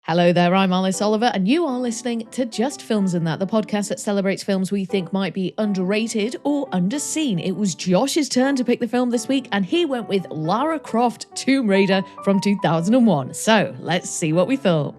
Hello there, I'm Alice Oliver, and you are listening to Just Films and That, the podcast that celebrates films we think might be underrated or underseen. It was Josh's turn to pick the film this week, and he went with Lara Croft, Tomb Raider from 2001. So, let's see what we thought.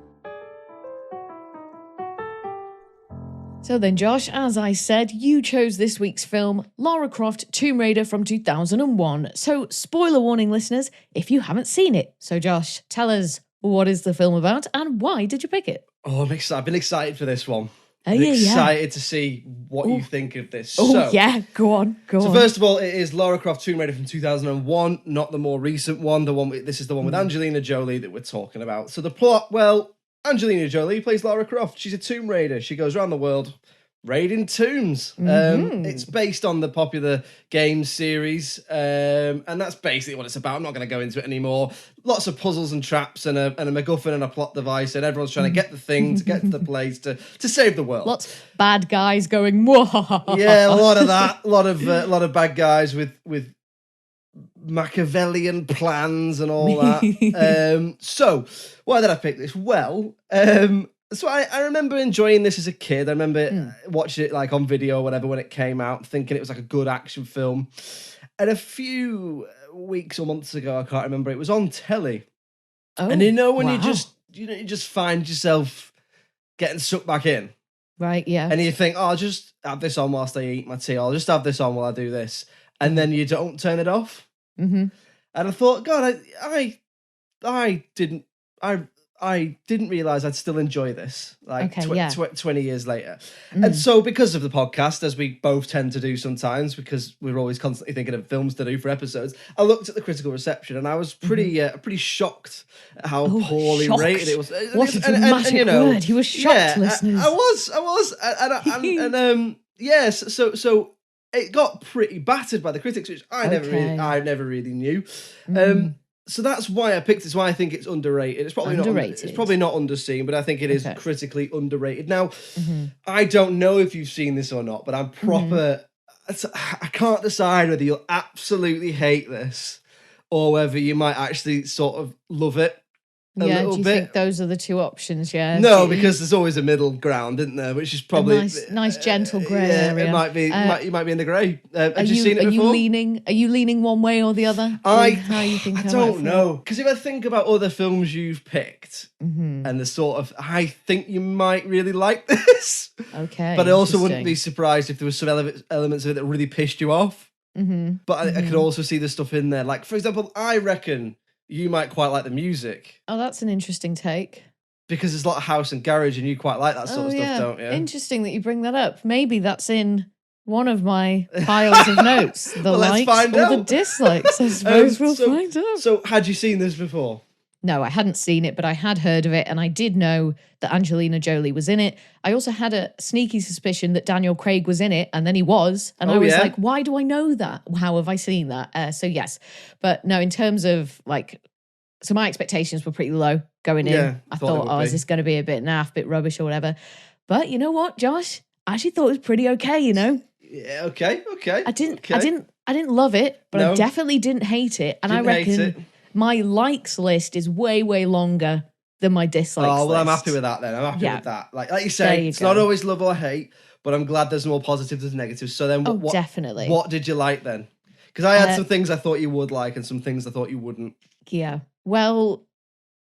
So then, Josh, as I said, you chose this week's film, Lara Croft, Tomb Raider from 2001. So, spoiler warning, listeners, if you haven't seen it. So, Josh, tell us, what is the film about and why did you pick it? Oh, I'm excited. I've been excited for this one. Excited to see what you think of this. Go on. So first of all, it is Lara Croft Tomb Raider from 2001, not the more recent one. This is the one with Angelina Jolie that we're talking about. So the plot, well, Angelina Jolie plays Lara Croft. She's a Tomb Raider. She goes around the world raiding tombs. It's based on the popular game series, and that's basically what it's about. I'm not going to go into it anymore. Lots of puzzles and traps and a MacGuffin and a plot device, and everyone's trying to get the thing to get to the place to save the world. Lots of bad guys going, whoa. Yeah, a lot of that. A lot of bad guys with Machiavellian plans and all that. So why did I pick this? Well, so I remember enjoying this as a kid. I remember watching it like on video or whatever when it came out, thinking it was like a good action film. And a few weeks or months ago, I can't remember, it was on telly. Oh, and when you just find yourself getting sucked back in. Right, yeah. And you think, I'll just have this on whilst I eat my tea. I'll just have this on while I do this. And then you don't turn it off. Mm-hmm. And I thought, God, I didn't realise I'd still enjoy this, 20 years later. And so because of the podcast, as we both tend to do sometimes, because we're always constantly thinking of films to do for episodes, I looked at the critical reception and I was pretty shocked at how poorly rated it was. What a dramatic word. He was shocked, listeners. I was. Yes. So it got pretty battered by the critics, which I never really knew. So that's why I picked it. It's why I think it's underrated. It's probably underrated. It's probably not underseen, but I think it is critically underrated. Now, I don't know if you've seen this or not, but I'm proper. I can't decide whether you'll absolutely hate this or whether you might actually sort of love it. Do you think those are the two options? Yeah. No, because there's always a middle ground, isn't there? Which is probably a nice gentle grey area. It might be. You might be in the grey. Have you seen it before? Are you leaning one way or the other? I don't know, because if I think about other films you've picked, and the sort of, I think you might really like this. Okay. But I also wouldn't be surprised if there was some elements of it that really pissed you off. But I could also see the stuff in there. Like, for example, I reckon you might quite like the music. Oh, that's an interesting take. Because there's a lot of house and garage and you quite like that sort of stuff, don't you? Interesting that you bring that up. Maybe that's in one of my piles of notes. The likes or the dislikes. I suppose we'll find out. So, had you seen this before? No, I hadn't seen it, but I had heard of it and I did know that Angelina Jolie was in it. I also had a sneaky suspicion that Daniel Craig was in it, and then he was. And I was like, why do I know that? How have I seen that? So yes. But no, in terms of so my expectations were pretty low going in. I thought, is this going to be a bit naff, bit rubbish or whatever? But you know what, Josh? I actually thought it was pretty okay, Yeah, okay. I didn't love it, but I definitely didn't hate it. And I reckon my likes list is way, way longer than my dislikes list. Oh, well, I'm happy with that then. I'm happy with that. Like you say, it's not always love or hate, but I'm glad there's more positives than negatives. So then definitely. What did you like then? Because I had some things I thought you would like and some things I thought you wouldn't. Yeah. Well,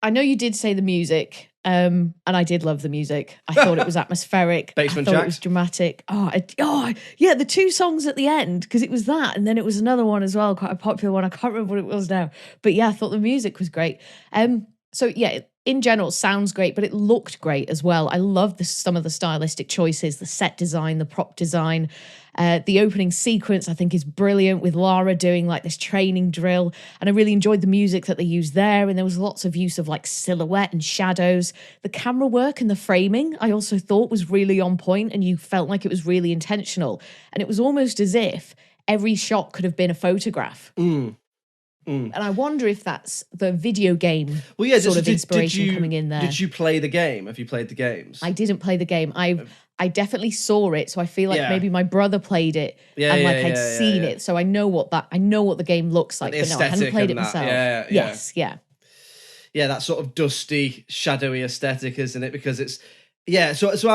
I know you did say the music, and I did love the music. I thought it was atmospheric. Basement I thought Jacks. It was dramatic. The two songs at the end, because it was that, and then it was another one as well, quite a popular one. I can't remember what it was now. But yeah, I thought the music was great. So yeah, in general, it sounds great, but it looked great as well. I loved some of the stylistic choices, the set design, the prop design. The opening sequence, I think, is brilliant with Lara doing like this training drill. And I really enjoyed the music that they used there. And there was lots of use of like silhouette and shadows. The camera work and the framing, I also thought was really on point, and you felt like it was really intentional. And it was almost as if every shot could have been a photograph. And I wonder if that's the video game sort of inspiration coming in there. Did you play the game? Have you played the games? I didn't play the game. I definitely saw it, so I feel like maybe my brother played it I'd seen it, so I know what the game looks like. But no, I hadn't played it myself. Yeah. that sort of dusty, shadowy aesthetic, isn't it? Because it's So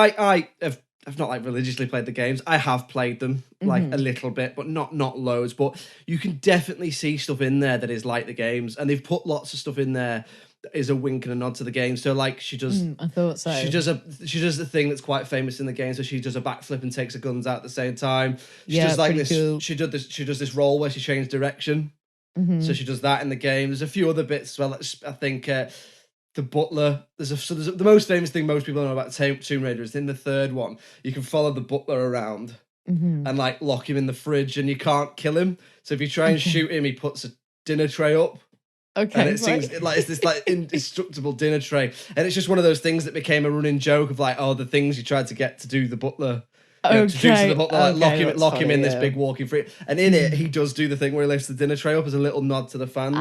I've not like religiously played the games. I have played them like a little bit, but not loads. But you can definitely see stuff in there that is like the games, and they've put lots of stuff in there that is a wink and a nod to the game. So like she does, I thought so. She does the thing that's quite famous in the game. So she does a backflip and takes her guns out at the same time. She does like this. Cool. She does this roll where she changes direction. So she does that in the game. There's a few other bits as well. I think the butler. The most famous thing most people know about Tomb Raider is in the third one. You can follow the butler around and like lock him in the fridge, and you can't kill him. So if you try and shoot him, he puts a dinner tray up. Okay, and it seems like it's this like indestructible dinner tray, and it's just one of those things that became a running joke of like, oh, the things you tried to get to do the butler. To do to the butler, like lock him in this big walking free. And in it, he does do the thing where he lifts the dinner tray up as a little nod to the fans.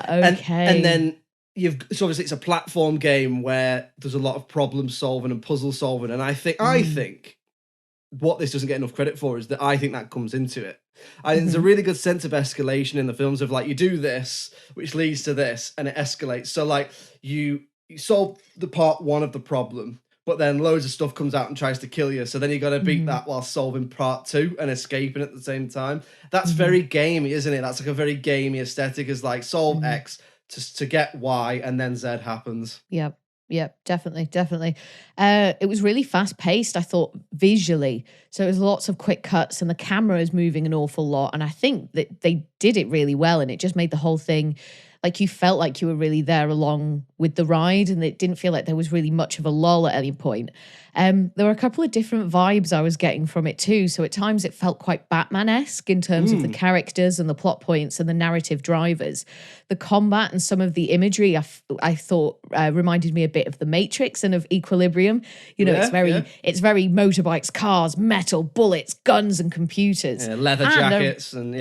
And then so obviously it's a platform game where there's a lot of problem solving and puzzle solving. And I think what this doesn't get enough credit for is that I think that comes into it. I think there's a really good sense of escalation in the films of like, you do this, which leads to this, and it escalates. So like you solve the part one of the problem, but then loads of stuff comes out and tries to kill you. So then you got to beat that while solving part two and escaping at the same time. That's very gamey, isn't it? That's like a very gamey aesthetic, is like solve X to get Y, and then Z happens. Yep, definitely. It was really fast paced, I thought, visually. So it was lots of quick cuts and the camera is moving an awful lot. And I think that they did it really well, and it just made the whole thing like you felt like you were really there along with the ride, and it didn't feel like there was really much of a lull at any point. There were a couple of different vibes I was getting from it too. So at times it felt quite Batman-esque in terms of the characters and the plot points and the narrative drivers. The combat and some of the imagery I thought reminded me a bit of The Matrix and of Equilibrium. You know, it's very motorbikes, cars, metal, bullets, guns, and computers. Yeah, leather jackets and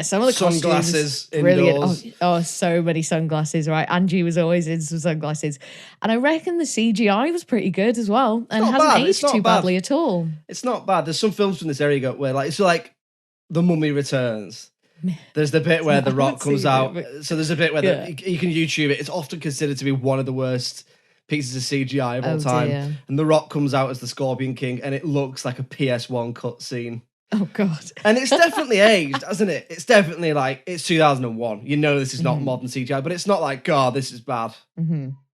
some of the sunglasses, brilliant. indoors. Oh, so many sunglasses, right? Angie was always in some sunglasses. And I reckon the CGI was pretty good as well, and hasn't aged too badly at all. It's not bad. There's some films from this area where like it's like The Mummy Returns. There's the bit where The Rock comes out. So there's a bit where you can YouTube it. It's often considered to be one of the worst pieces of CGI of all time. Dear. And The Rock comes out as the Scorpion King, and it looks like a PS1 cutscene. Oh God! And it's definitely aged, hasn't it? It's definitely like it's 2001. You know this is not modern CGI, but it's not like God, this is bad.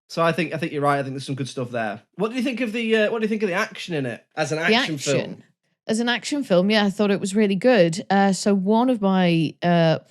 So I think you're right. I think there's some good stuff there. What do you think of the action in it as an action film? As an action film, yeah, I thought it was really good. So one of my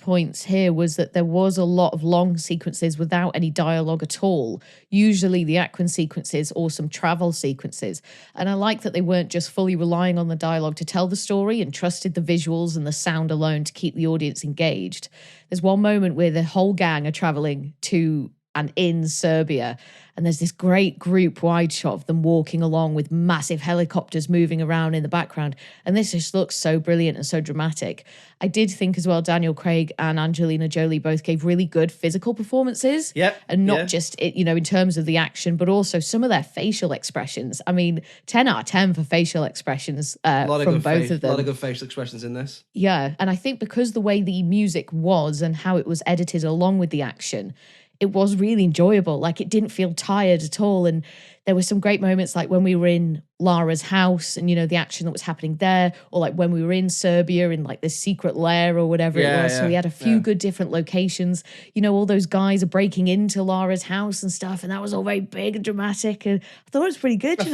points here was that there was a lot of long sequences without any dialogue at all. Usually the action sequences or some travel sequences. And I like that they weren't just fully relying on the dialogue to tell the story and trusted the visuals and the sound alone to keep the audience engaged. There's one moment where the whole gang are traveling to and in Serbia, and there's this great group wide shot of them walking along with massive helicopters moving around in the background, and this just looks so brilliant and so dramatic. I did think as well Daniel Craig and Angelina Jolie both gave really good physical performances, and not just it, you know, in terms of the action, but also some of their facial expressions. I mean, 10 out of 10 for facial expressions from both of them. A lot of good facial expressions in this. Yeah, and I think because the way the music was and how it was edited along with the action, it was really enjoyable. Like, it didn't feel tired at all. And there were some great moments, like when we were in Lara's house and, you know, the action that was happening there, or like when we were in Serbia in like this secret lair or whatever it was. So we had a few good different locations. You know, all those guys are breaking into Lara's house and stuff. And that was all very big and dramatic. And I thought it was pretty good, I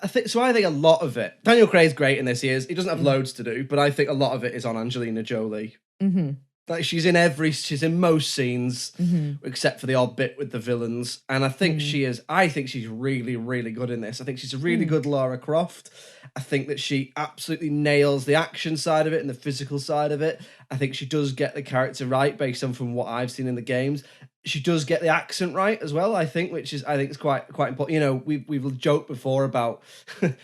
think a lot of it, Daniel Craig's great in this. He doesn't have loads to do, but I think a lot of it is on Angelina Jolie. Like she's in most scenes, except for the odd bit with the villains. And I think I think she's really, really good in this. I think she's a really good Lara Croft. I think that she absolutely nails the action side of it and the physical side of it. I think she does get the character right based on from what I've seen in the games. She does get the accent right as well, I think, which is quite important. You know, we've joked before about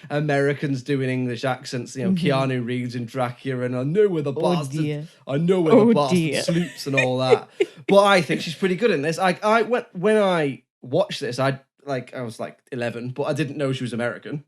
Americans doing English accents. You know, Keanu Reeves in Dracula, and I know where the bastard sleeps and all that. But I think she's pretty good in this. When I watched this, I was like 11, but I didn't know she was American,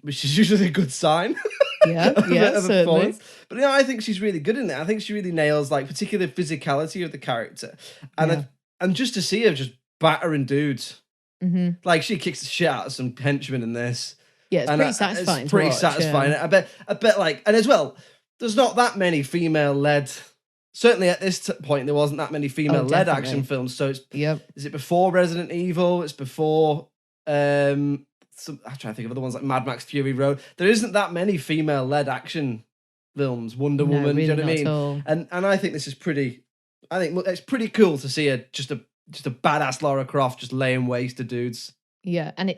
which is usually a good sign. Certainly. But I think she's really good in it. I think she really nails like particular physicality of the character, and And just to see her just battering dudes. Mm-hmm. Like, she kicks the shit out of some henchmen in this. Yeah, it's pretty satisfying. It's pretty to watch, satisfying. Yeah. I bet like, and as well, there's not that many female-led. Certainly at this point, there wasn't that many female-led action films. So it's is it before Resident Evil? It's before I'm trying to think of other ones like Mad Max Fury Road. There isn't that many female-led action films. Wonder Woman, really, do you know what I mean? And I think this is pretty. I think it's pretty cool to see just a badass Lara Croft just laying waste to dudes. Yeah, and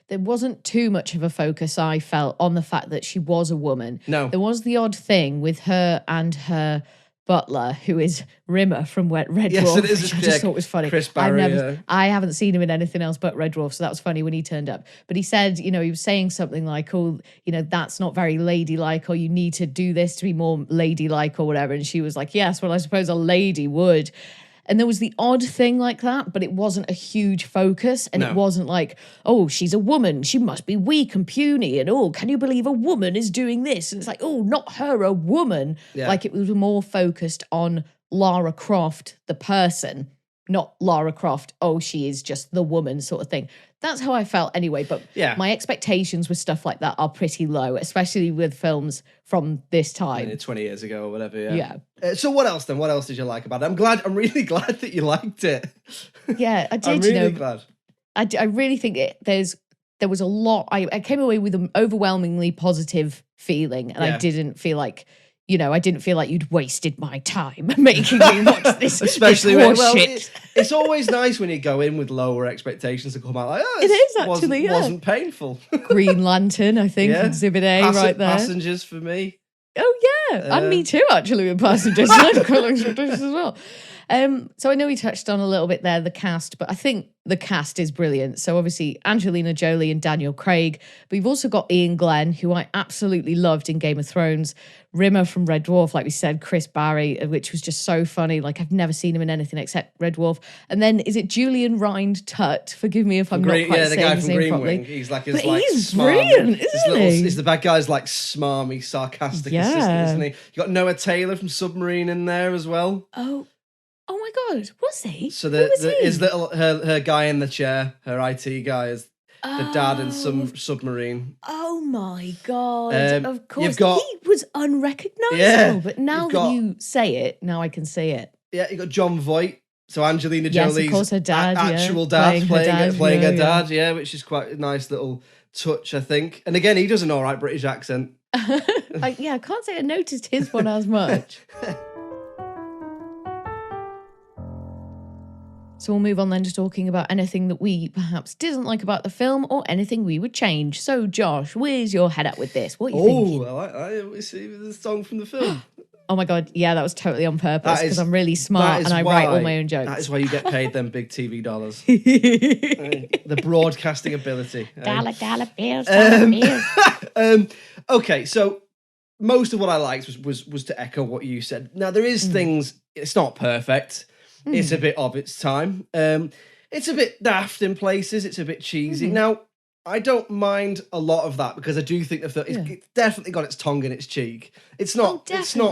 there wasn't too much of a focus, I felt, on the fact that she was a woman. No. There was the odd thing with her and her butler, who is Rimmer from Red Dwarf, it is, which I just thought was funny. Chris Barry, I haven't seen him in anything else but Red Dwarf, so that was funny when he turned up. But he said, he was saying something like, oh, that's not very ladylike, or you need to do this to be more ladylike or whatever. And she was like, yes, well, I suppose a lady would. And there was the odd thing like that, but it wasn't a huge focus. And it wasn't like, oh, she's a woman, she must be weak and puny. And, oh, can you believe a woman is doing this? And it's like, oh, not her, a woman. Yeah. Like, it was more focused on Lara Croft, the person, not Lara Croft, oh, she is just the woman sort of thing. That's how I felt anyway. But my expectations with stuff like that are pretty low, especially with films from this time. 20 years ago or whatever, yeah. So what else then? What else did you like about it? I'm really glad that you liked it. Yeah, I did. I'm really glad. I really think there was a lot. I came away with an overwhelmingly positive feeling, and I didn't feel like you'd wasted my time making me watch this. Especially it's always nice when you go in with lower expectations and come out like, oh, it is actually wasn't painful. Green Lantern, I think, Exhibit A, right there. Passengers for me. Oh yeah, and me too actually with Passengers. I had quite low expectations as well. So I know we touched on a little bit there the cast, but I think the cast is brilliant. So obviously Angelina Jolie and Daniel Craig, but we've also got Ian Glenn, who I absolutely loved in Game of Thrones, Rimmer from Red Dwarf, like we said, Chris Barry, which was just so funny. Like, I've never seen him in anything except Red Dwarf. And then is it Julian Rind-Tutt? Forgive me if I'm not quite saying his name properly. He's like he's brilliant, isn't he? He's the bad guy's like smarmy, sarcastic assistant, isn't he? You got Noah Taylor from Submarine in there as well. Oh my God, was he? So his little her guy in the chair, her IT guy is the dad in some Submarine. Oh my God! Of course, he was unrecognisable. But now that you say it, now I can see it. Yeah, you got John Voight. So Angelina Jolie's of course, her dad, actual dad playing her dad, which is quite a nice little touch, I think. And again, he does an all right British accent. I can't say I noticed his one as much. So we'll move on then to talking about anything that we perhaps didn't like about the film or anything we would change. So, Josh, where's your head at with this? What are you thinking? I see the song from the film. Oh my God, yeah, that was totally on purpose because I'm really smart and I write all my own jokes. That is why you get paid them big TV dollars. The broadcasting ability. Dollar bills. Okay, so most of what I liked was to echo what you said. Now, there is things, it's not perfect. It's a bit of its time. It's a bit daft in places. It's a bit cheesy. Now, I don't mind a lot of that because I do think it's definitely got its tongue in its cheek. It's not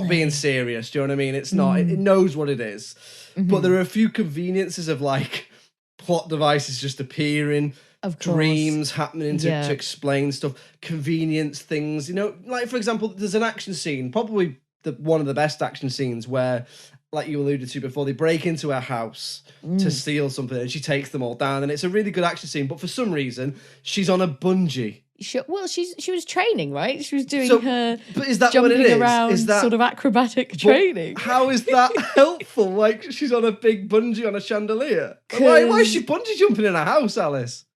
being serious. Do you know what I mean? It's not. It knows what it is. But there are a few conveniences of like plot devices just appearing, of dreams happening to explain stuff, convenience things. Like for example, there's an action scene, probably one of the best action scenes where, like you alluded to before, they break into her house to steal something and she takes them all down. And it's a really good action scene. But for some reason, she's on a bungee. She was training, right? She was doing her but is that jumping what it is? around Is that, sort of acrobatic training. How is that helpful? Like, she's on a big bungee on a chandelier. Why is she bungee jumping in a house, Alice?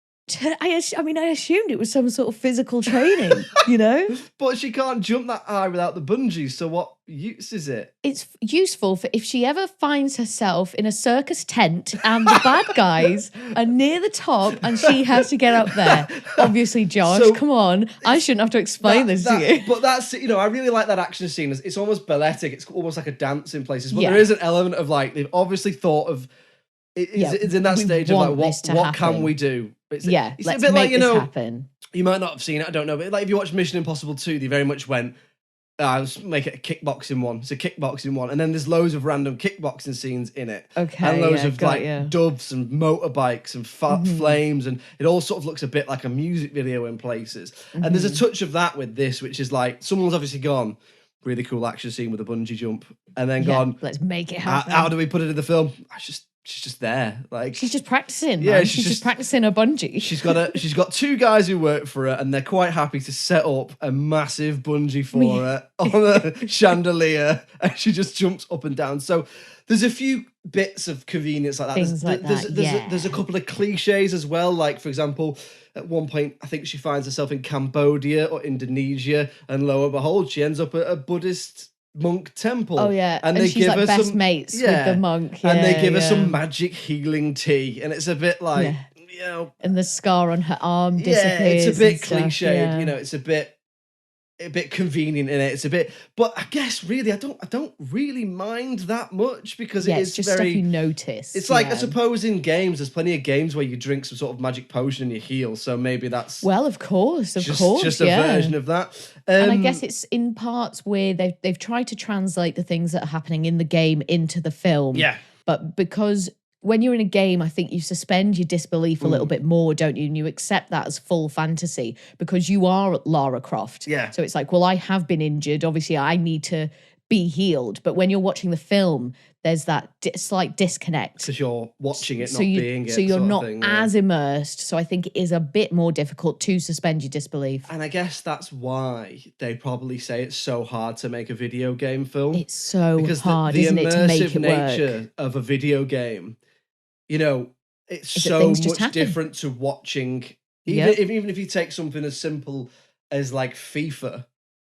I assumed it was some sort of physical training, But she can't jump that high without the bungee, so what use is it? It's useful for if she ever finds herself in a circus tent and the bad guys are near the top and she has to get up there. Obviously, Josh, come on. I shouldn't have to explain this to you. But that's, I really like that action scene. It's almost balletic. It's almost like a dance in places. But there is an element of like, they've obviously thought of, it's in that stage of like, what can we do? It's let's a bit make this happen. You might not have seen it, I don't know, but like if you watch Mission Impossible 2, they very much went, let's make it a kickboxing one. It's a kickboxing one. And then there's loads of random kickboxing scenes in it. Okay, And loads yeah, of got like you. doves and motorbikes and flames. And it all sort of looks a bit like a music video in places. And there's a touch of that with this, which is like, someone's obviously gone, really cool action scene with a bungee jump. And then gone, let's make it happen. how do we put it in the film? She's just there. Like, she's just practicing. Yeah, man. She's just practicing her bungee. She's got two guys who work for her, and they're quite happy to set up a massive bungee for her on a chandelier, and she just jumps up and down. So there's a few bits of convenience like that. Things like that, There's a couple of cliches as well. Like, for example, at one point, I think she finds herself in Cambodia or Indonesia, and lo and behold, she ends up at a Buddhist monk temple. Oh yeah, and they she's give like her best some mates with the monk. and they give her some magic healing tea, and it's a bit like, you know, and the scar on her arm disappears. It's a bit and cliched. stuff, yeah. You know, it's a bit convenient in it. It's a bit, but I guess really, I don't really mind that much because it is just very, stuff you notice. It's like, I suppose in games, there's plenty of games where you drink some sort of magic potion and you heal. So maybe that's of course, just a version of that. And I guess it's in parts where they've tried to translate the things that are happening in the game into the film. Yeah, but because when you're in a game, I think you suspend your disbelief a little bit more, don't you? And you accept that as full fantasy because you are Lara Croft. Yeah. So it's like, well, I have been injured. Obviously, I need to be healed. But when you're watching the film, there's that slight disconnect. Because you're watching it, not being it. So you're not thing, as immersed. So I think it is a bit more difficult to suspend your disbelief. And I guess that's why they probably say it's so hard to make a video game film. It's so because hard, the isn't it, to make immersive it nature work? of a video game, you know, it's Is that so things just much happen. different to watching. Yep. Even if you take something as simple as like FIFA,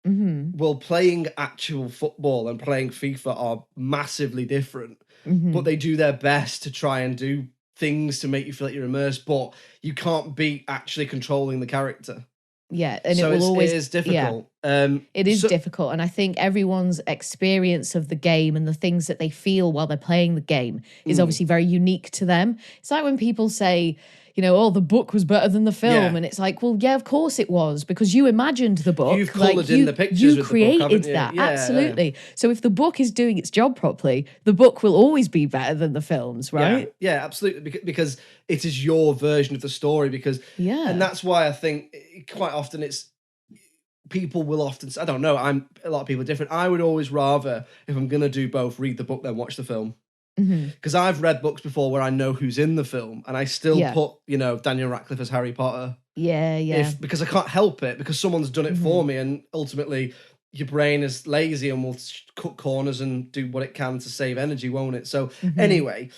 Mm-hmm. well, playing actual football and playing FIFA are massively different, Mm-hmm. but they do their best to try and do things to make you feel like you're immersed, but you can't beat actually controlling the character. Yeah, and So it will always it is difficult. It is difficult, and I think everyone's experience of the game and the things that they feel while they're playing the game is obviously very unique to them. It's like when people say, you know, oh, the book was better than the film, Yeah. and it's like, well, yeah, of course it was, because you imagined the book. You've coloured in the pictures with the book, created haven't you? that, Yeah, absolutely. So if the book is doing its job properly, the book will always be better than the films, right? Yeah, absolutely. Because it is your version of the story. And that's why I think quite often people will often say, I don't know, a lot of people are different. I would always rather, if I'm going to do both, read the book then watch the film. Because I've read books before where I know who's in the film and I still put, you know, Daniel Radcliffe as Harry Potter. Yeah. Because I can't help it, because someone's done it for me, and ultimately your brain is lazy and will cut corners and do what it can to save energy, won't it? So anyway,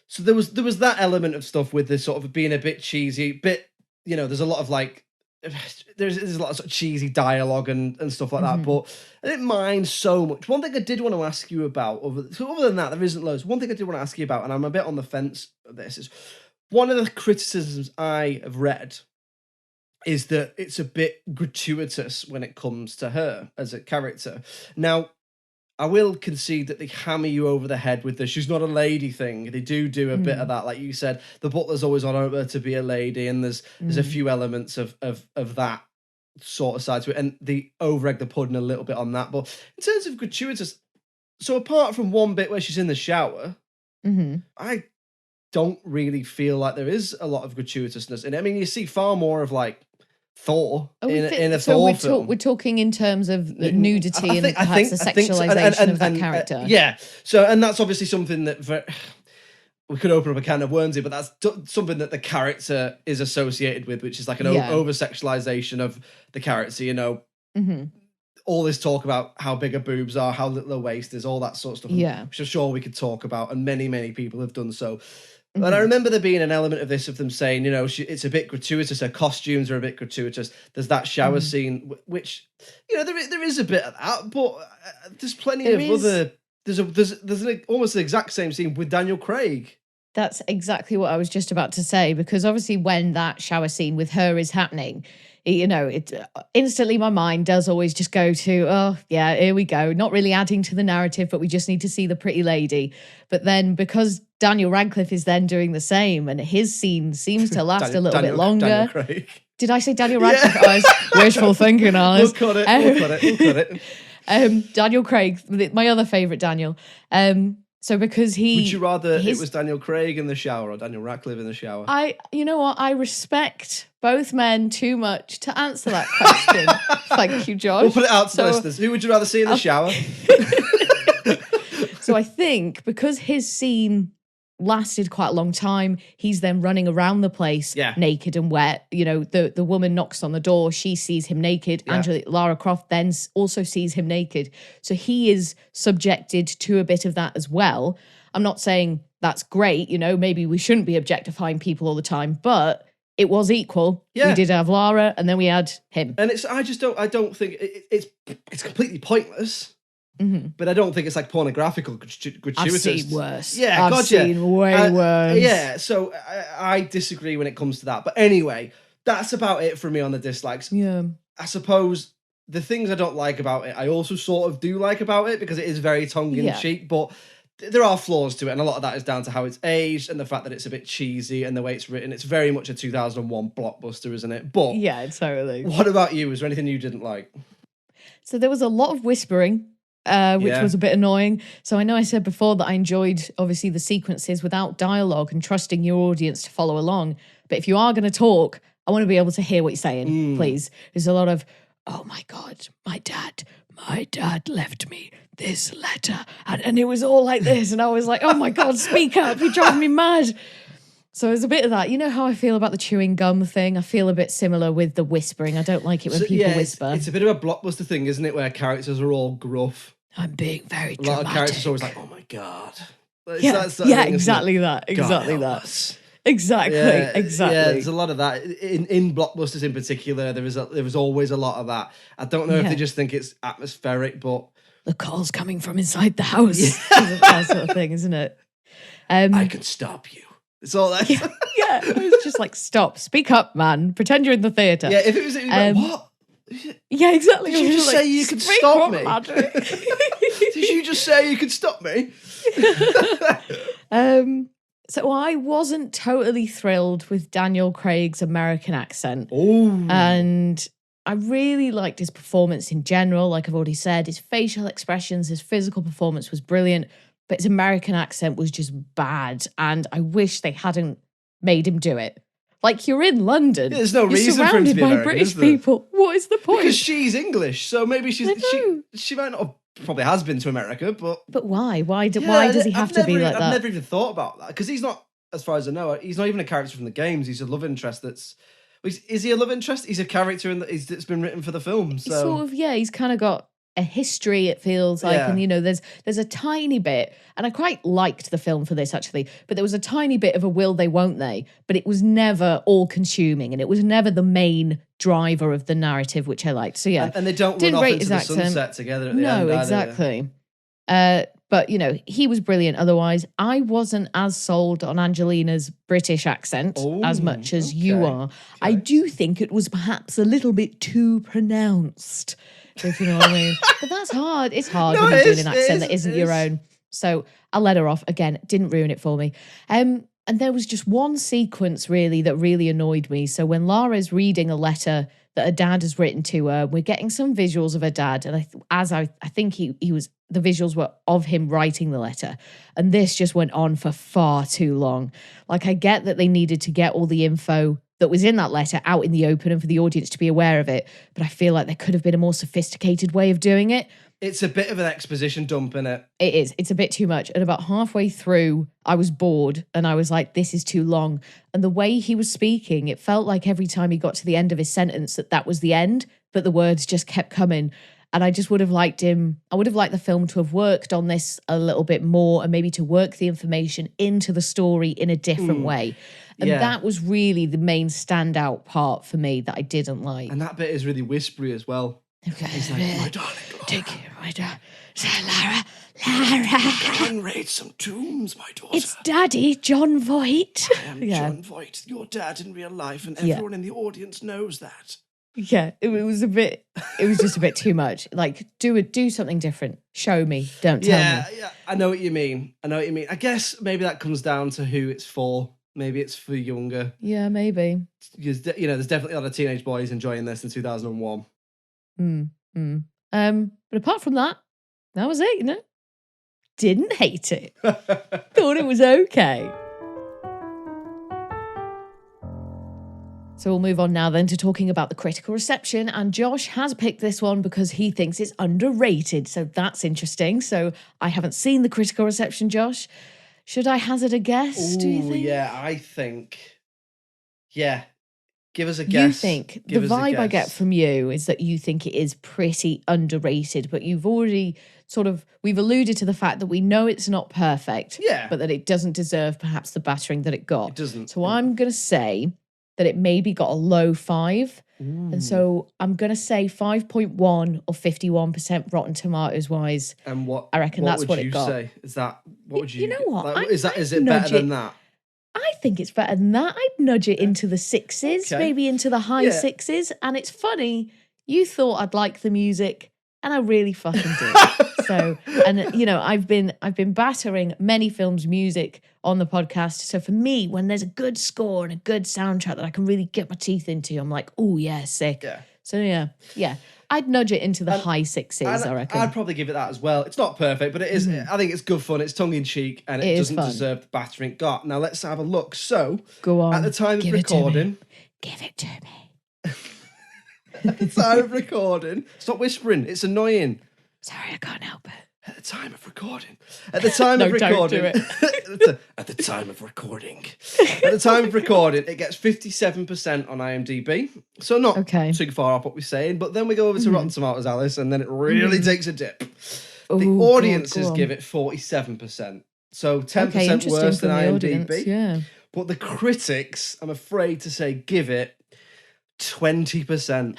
so there was that element of stuff with this sort of being a bit cheesy, you know, there's a lot of like, there's a lot of sort of cheesy dialogue and stuff like that, but I didn't mind so much. One thing I did want to ask you about, other than that, there isn't loads. One thing I did want to ask you about, and I'm a bit on the fence of this, is one of the criticisms I have read is that it's a bit gratuitous when it comes to her as a character. Now, I will concede that they hammer you over the head with the she's not a lady thing. They do a bit of that. Like you said, the butler's always on her to be a lady, and there's a few elements of that sort of side to it, and they over-egg the pudding a little bit on that. But in terms of gratuitous, so apart from one bit where she's in the shower, I don't really feel like there is a lot of gratuitousness in it. I mean, you see far more of like Thor in a Thor film. We're talking in terms of the nudity and perhaps the sexualization of that character. Yeah. So, and that's obviously something that we could open up a can of worms here, but that's something that the character is associated with, which is like an over-sexualization of the character, you know. All this talk about how big her boobs are, how little her waist is, all that sort of stuff. Yeah. Which I'm sure we could talk about, and many, many people have done so. But I remember there being an element of this, of them saying, you know, it's a bit gratuitous. Her costumes are a bit gratuitous. There's that shower scene, which, you know, there is a bit of that, but there's plenty of other. There's almost the exact same scene with Daniel Craig. That's exactly what I was just about to say, because obviously when that shower scene with her is happening, you know, it instantly my mind does always just go to, oh yeah, here we go. Not really adding to the narrative, but we just need to see the pretty lady. But then because Daniel Radcliffe is then doing the same, and his scene seems to last a little bit longer. Daniel Craig. Did I say Daniel Radcliffe? I was wishful thinking, Alice. We'll cut it. Daniel Craig, my other favourite Daniel. So because he... Would you rather it was Daniel Craig in the shower or Daniel Radcliffe in the shower? You know what? I respect both men too much to answer that question. Thank you, Josh. We'll put it out to the listeners. Who would you rather see in the shower? So I think because his scene lasted quite a long time, he's then running around the place naked and wet. You know, the woman knocks on the door, she sees him naked. Lara Croft then also sees him naked. So he is subjected to a bit of that as well. I'm not saying that's great, you know, maybe we shouldn't be objectifying people all the time, but it was equal. We did have Lara and then we had him. And I don't think it's completely pointless. Mm-hmm. But I don't think it's like pornographic or gratuitous. I've seen worse. Yeah, I've seen way worse. Yeah, so I disagree when it comes to that. But anyway, that's about it for me on the dislikes. Yeah. I suppose the things I don't like about it, I also sort of do like about it because it is very tongue-in-cheek, but there are flaws to it, and a lot of that is down to how it's aged and the fact that it's a bit cheesy and the way it's written. It's very much a 2001 blockbuster, isn't it? But yeah, totally. What about you? Was there anything you didn't like? So there was a lot of whispering. Which was a bit annoying. So I know I said before that I enjoyed, obviously, the sequences without dialogue and trusting your audience to follow along. But if you are going to talk, I want to be able to hear what you're saying, please. There's a lot of, oh my God, my dad left me this letter. And it was all like this. And I was like, oh my God, speak up. You're driving me mad. So there's a bit of that. You know how I feel about the chewing gum thing? I feel a bit similar with the whispering. I don't like it when people whisper. It's a bit of a blockbuster thing, isn't it? Where characters are all gruff. I'm being very dramatic. A lot of characters are always like, oh my God. Exactly that. Exactly that. Exactly. Yeah, there's a lot of that. In blockbusters in particular, there was always a lot of that. I don't know if they just think it's atmospheric, but... The call's coming from inside the house. Yeah. That sort of thing, isn't it? I can stop you. It's all that. Yeah, it was just like, stop, speak up, man. Pretend you're in the theatre. Yeah, if it was like, what? Yeah, exactly. Did you just say you could stop me? Did you just say you could stop me? So I wasn't totally thrilled with Daniel Craig's American accent. Oh. And I really liked his performance in general. Like I've already said, his facial expressions, his physical performance was brilliant. But his American accent was just bad. And I wish they hadn't made him do it. Like, you're in London. Yeah, there's no reason for him to be American, British people. What is the point? Because she's English, so maybe she might not have, probably has been to America, but why? Why does he have to be like that? I've never even thought about that because he's not, as far as I know, he's not even a character from the games. He's a love interest. Is he a love interest? He's a character that's been written for the film. So sort of, he's kind of got a history, it feels like, and you know, there's a tiny bit, and I quite liked the film for this actually, but there was a tiny bit of a will they won't they, but it was never all consuming, and it was never the main driver of the narrative, which I liked. So and they don't run off into the sunset together at the end. No, exactly. But you know, he was brilliant. Otherwise, I wasn't as sold on Angelina's British accent as much as you are. Okay. I do think it was perhaps a little bit too pronounced, if you know what I mean. But that's hard. It's hard when you're doing an accent that isn't your own. So I let her off. Again, didn't ruin it for me. And there was just one sequence really that really annoyed me. So when Lara's reading a letter that her dad has written to her, we're getting some visuals of her dad. And I think he was, the visuals were of him writing the letter. And this just went on for far too long. Like, I get that they needed to get all the info that was in that letter out in the open and for the audience to be aware of it. But I feel like there could have been a more sophisticated way of doing it. It's a bit of an exposition dump, isn't it? It is. It's a bit too much. And about halfway through, I was bored and I was like, this is too long. And the way he was speaking, it felt like every time he got to the end of his sentence that was the end, but the words just kept coming. And I just would have liked him. I would have liked the film to have worked on this a little bit more and maybe to work the information into the story in a different way. And that was really the main standout part for me that I didn't like. And that bit is really whispery as well. Okay. He's like, my darling Laura. Take care, my darling. Lara. Go and raid some tombs, my daughter. It's Daddy, John Voight. I am John Voight, your dad in real life, and everyone in the audience knows that. Yeah, it was just a bit too much. Like, do something different. Show me, don't tell me. Yeah, I know what you mean. I guess maybe that comes down to who it's for. Maybe it's for younger. Yeah, maybe. Because, there's definitely a lot of teenage boys enjoying this in 2001. But apart from that was it, you know. Didn't hate it. Thought it was okay. So we'll move on now then to talking about the critical reception. And Josh has picked this one because he thinks it's underrated. So that's interesting. So I haven't seen the critical reception, Josh. Should I hazard a guess, do you think? Yeah, I think. Yeah. Give us a guess. You think the vibe I get from you is that you think it is pretty underrated, but you've already we've alluded to the fact that we know it's not perfect, but that it doesn't deserve perhaps the battering that it got. It doesn't. So I'm going to say that it maybe got a low 5. And so I'm going to say 5.1 or 51% Rotten Tomatoes wise. And what I reckon that's what it got. Say? Is that what would you? You know what? Like, is it better than that? I think it's better than that. I'd nudge it into the 6s, maybe into the high 6s. And it's funny, you thought I'd like the music, and I really fucking did. So, and you know, I've been battering many films' music on the podcast. So for me, when there's a good score and a good soundtrack that I can really get my teeth into, I'm like, oh yeah, sick. Yeah. So yeah. I'd nudge it into the high 6s, I reckon. I'd probably give it that as well. It's not perfect, but it is. I think it's good fun. It's tongue-in-cheek, and it doesn't deserve the battering it got. Now, let's have a look. So, go on. At the time of recording... Give it to me. At the time of recording... Stop whispering. It's annoying. Sorry, I can't help it. At the time of recording. At the time of recording. Don't do it. At the time of recording. At the time of recording, it gets 57% on IMDb. So not too far off what we're saying. But then we go over to Rotten Tomatoes, Alice, and then it really takes a dip. The audiences give it 47%. So 10% worse than IMDb. But the critics, I'm afraid to say, give it 20%.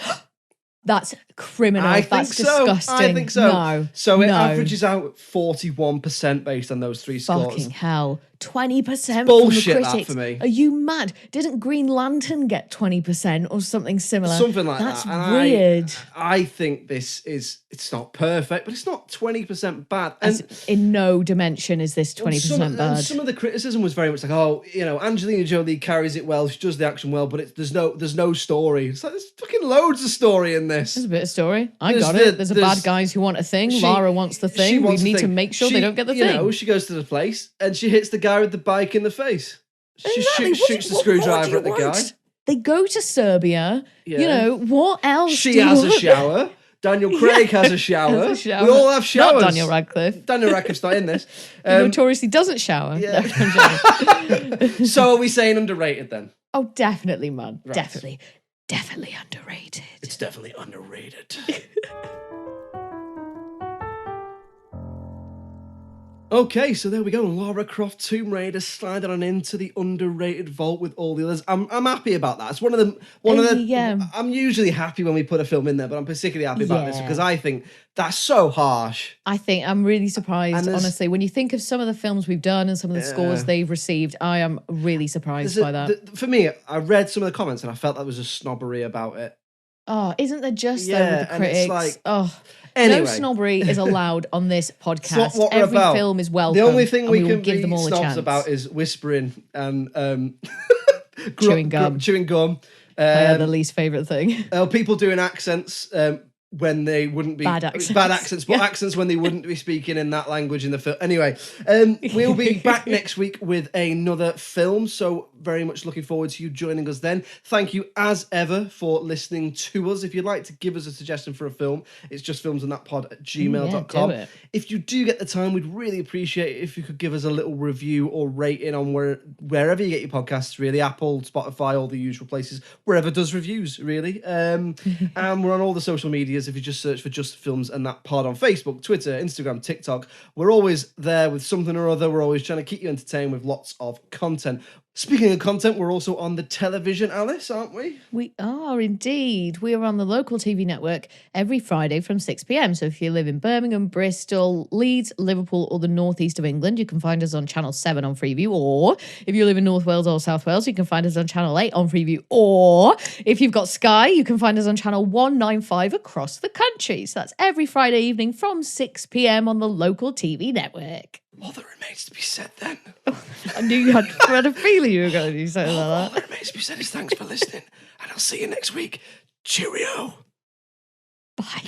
That's criminal. That's disgusting. I think so. No. So it averages out 41% based on those 3 scores. Fucking hell. 20% bullshit from the critics. That for me. Are you mad? Didn't Green Lantern get 20% or something similar? Something like That's that. That's weird. I think it's not perfect, but it's not 20% bad. And in no dimension is this 20% bad. Some of the criticism was very much like, oh, you know, Angelina Jolie carries it well, she does the action well, but there's no story. It's like, there's fucking loads of story in this. There's a bit of story. There's a bad guys who want a thing. Lara wants the thing. We need to make sure they don't get the thing. You know, she goes to the place and she hits the guy with the bike in the face. She shoots the screwdriver at the guy. They go to Serbia. Yeah. You know, what else? She has a shower. Daniel Craig has a shower. We all have showers. Not Daniel Radcliffe. Daniel Radcliffe's not in this. He notoriously doesn't shower. Yeah. So are we saying underrated then? Oh, definitely, man. Right. Definitely underrated. It's definitely underrated. Okay, so there we go. Lara Croft Tomb Raider sliding on into the underrated vault with all the others. I'm happy about that. It's one of the. I'm usually happy when we put a film in there, but I'm particularly happy about this because I think that's so harsh. I think I'm really surprised, honestly. When you think of some of the films we've done and some of the scores they've received, I am really surprised by that. For me, I read some of the comments and I felt that was a snobbery about it. Oh, isn't there just though with the critics? And it's like, anyway. No snobbery is allowed on this podcast. What we're Every about. Film is welcome. The only thing we can give them all snobs a chance about is whispering and chewing gum. Chewing gum. My other least favourite thing. People doing accents when they wouldn't be bad accents, but accents when they wouldn't be speaking in that language in the film. Anyway, we'll be back next week with another film, so very much looking forward to you joining us then. Thank you as ever for listening to us. If you'd like to give us a suggestion for a film, it's justfilmsandthatpod@gmail.com. If you do get the time, we'd really appreciate it if you could give us a little review or rating on wherever you get your podcasts, really. Apple, Spotify, all the usual places, wherever does reviews, really. And we're on all the social media. If you just search for Just Films and That Pod on Facebook, Twitter, Instagram, TikTok, we're always there with something or other. We're always trying to keep you entertained with lots of content. Speaking of content, we're also on the television, Alice, aren't we? We are indeed. We are on the local TV network every Friday from 6 p.m. So if you live in Birmingham, Bristol, Leeds, Liverpool, or the northeast of England, you can find us on Channel 7 on Freeview. Or if you live in North Wales or South Wales, you can find us on Channel 8 on Freeview. Or if you've got Sky, you can find us on Channel 195 across the country. So that's every Friday evening from 6 p.m. on the local TV network. All that remains to be said then. I knew you had a feeling you were going to do something like that. All that remains to be said is thanks for listening, and I'll see you next week. Cheerio. Bye.